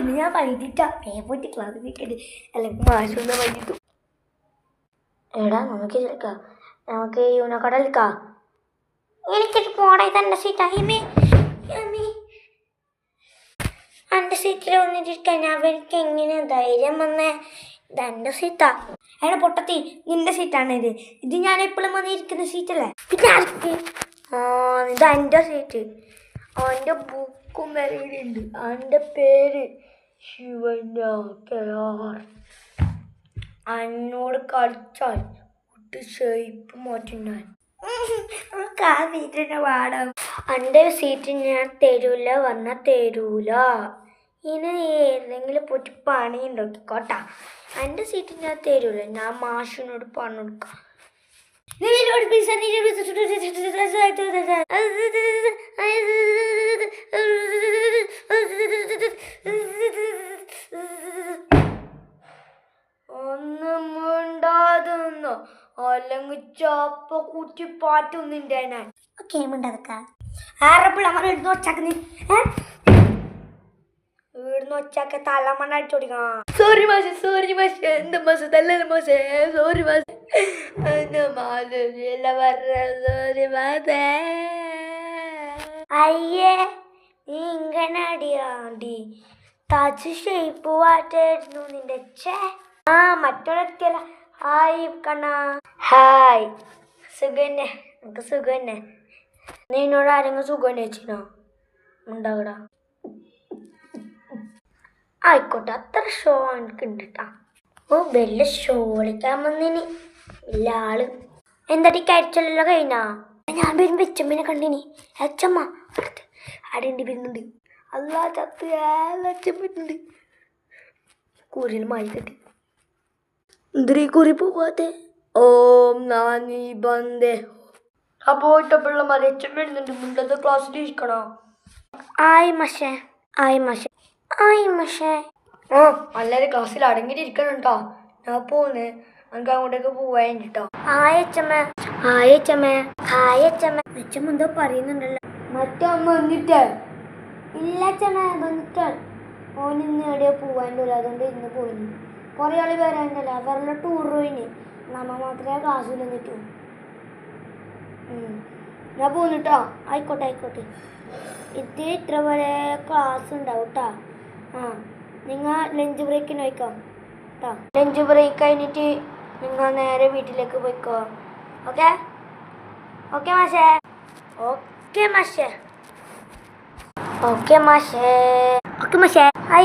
ഇന്ന് ഞാൻ വൈകിട്ടാ പോയിട്ട് ക്ലാസ്സിലേക്കത് അല്ലെങ്കിൽ മാഷൊന്ന് വൈകിട്ടു. എടാ നമുക്ക് എടുക്കാം, നമുക്ക് യൂണോക്കട എടുക്കാം. എനിക്കൊരു പോടാ, ഇതെൻ്റെ സീറ്റാ. എൻ്റെ സീറ്റിൽ വന്നിട്ടിരിക്കാൻ അവർക്ക് എങ്ങനെ ധൈര്യം വന്നേ? ഇതെൻ്റെ സീറ്റാ. എടാ പൊട്ടത്തി, നിന്റെ സീറ്റാണ് ഇത്. ഇത് ഞാൻ എപ്പോഴും വന്നിരിക്കുന്ന സീറ്റല്ലേ. പിന്നെ ആർക്ക്? ഇതെൻ്റെ സീറ്റ്. അവൻ്റെ ബുക്കും വരയിലുണ്ട്. അവൻ്റെ പേര് ശിവനാക്കയാർ. എന്നോട് കളിച്ചാൽ ഒട്ട് ഷേപ്പ് മാറ്റും ഞാൻ. നമുക്ക് ആ സീറ്റിൻ്റെ പാടാം. എൻ്റെ സീറ്റ് ഞാൻ തരൂല പറഞ്ഞാൽ തരൂല. ഇനി ഏതെങ്കിലും പോയിട്ട് പണി ഉണ്ടാക്കിക്കോട്ടാ. എൻ്റെ സീറ്റ് ഞാൻ തരൂല. ഞാൻ മാഷിനോട് പറഞ്ഞു കൊടുക്കാം. ഒന്നും മിണ്ടാതെന്നോ അല്ലെങ്കിൽ ചാപ്പ കൂട്ടി പാട്ടൊന്നുണ്ട് ഞാൻ. ഓക്കെ മിണ്ടാതൊക്കെ ആറപ്പിള്ള അമ്മ ഇടുന്ന ഒച്ചാക്കുന്നേ. ഇവിടുന്ന് ഒച്ചാക്ക തലമണ്ണ അടിച്ചോടിക്കണം. സോറി മാഷെ, സോറി മാഷെ, എന്താ മാഷെ തല്ലല്ല മാഷെ, സോറി മാഷെ, സോറി മാഷെ. അയ്യേ നീ ഇങ്ങനെ അടിയാണ്ടി തച്ച് ഷേപ്പ് വാട്ടായിരുന്നു നിന്റെ. ആ മറ്റൊരെത്തിയല്ല. ഹായ് കണ്ണ. ഹായ്. സുഖന്നെ, നമുക്ക് സുഖന്നെ. നിന്നോട് ആരെങ്കിലും സുഖന്നെ വെച്ചിനോ? ഉണ്ടാകടാ. ആയിക്കോട്ടെ, അത്ര ഷോ എനിക്ക് ഉണ്ട് കേട്ടാ. ഓ വലിയ ഷോ കളിക്കാൻ വന്നിനി വലിയ ആള്. എന്താ കരിച്ചല്ലോ കഴിഞ്ഞാ? ഞാൻ വരുമ്പോ അച്ചമ്മനെ കണ്ടിനി. അച്ചമ്മ അടുത്ത് അടേണ്ടി വരുന്നുണ്ട്. അല്ലാ ചത്ത് അച്ഛൻ വരുന്നുണ്ട്. കൂരിൽ മായി തട്ടി. എന്തിരീ കുറി പോവാത്തെ? ഓം നാനി ബന്ധേ. ആ പോയിട്ടപ്പോഴുള്ള മറിയച്ചൻ വരുന്നുണ്ട്. മുണ്ടത്തെ ക്ലാസ്സിൽ ഇരിക്കണോ? ആയി മഷേ, ആയി മഷേ, ആയി മഷേ. ആ എല്ലാവരും ക്ലാസ്സിൽ അടങ്ങിയിട്ടിരിക്കണം കേട്ടോ. ഞാൻ പോന്ന്, നമുക്ക് അങ്ങോട്ടേക്ക് പോവാൻ കേട്ടോ. ആയച്ചമ്മ, ആയച്ചമ്മ, ആയച്ചമ്മ. അച്ഛമ്മ എന്തോ പറയുന്നുണ്ടല്ലോ. മറ്റമ്മ വന്നിട്ടേ ഇല്ല അച്ഛമ്മ വന്നിട്ട്. ഓനിന്ന് എവിടെയോ പോവാൻ്റെ ഉള്ളു, അതുകൊണ്ട് ഇന്ന് പോയിന്. കുറേ ആൾ വരാനുണ്ടല്ലോ, അവരുടെ ടൂർ പോയിന്. നമ്മ മാത്രമേ ക്ലാസ്സിൽ വന്നിട്ടു. ഞാൻ പോന്നിട്ടോ. ആയിക്കോട്ടെ ആയിക്കോട്ടെ. ഇത്ര വരെ ക്ലാസ് ഉണ്ടാവും കേട്ടോ. ആ നിങ്ങൾ ലഞ്ച് ബ്രേക്കിന് പോയിക്കോ കേട്ടോ. ലഞ്ച് ബ്രേക്ക് കഴിഞ്ഞിട്ട് നിങ്ങൾ നേരെ വീട്ടിലേക്ക് പോയിക്കോ. ഓക്കെ ഓക്കെ മാഷേ. ഓക്കെ മാഷേ, ഓക്കെ മാഷേ, ഓക്കെ മാഷേ. ഹായ്.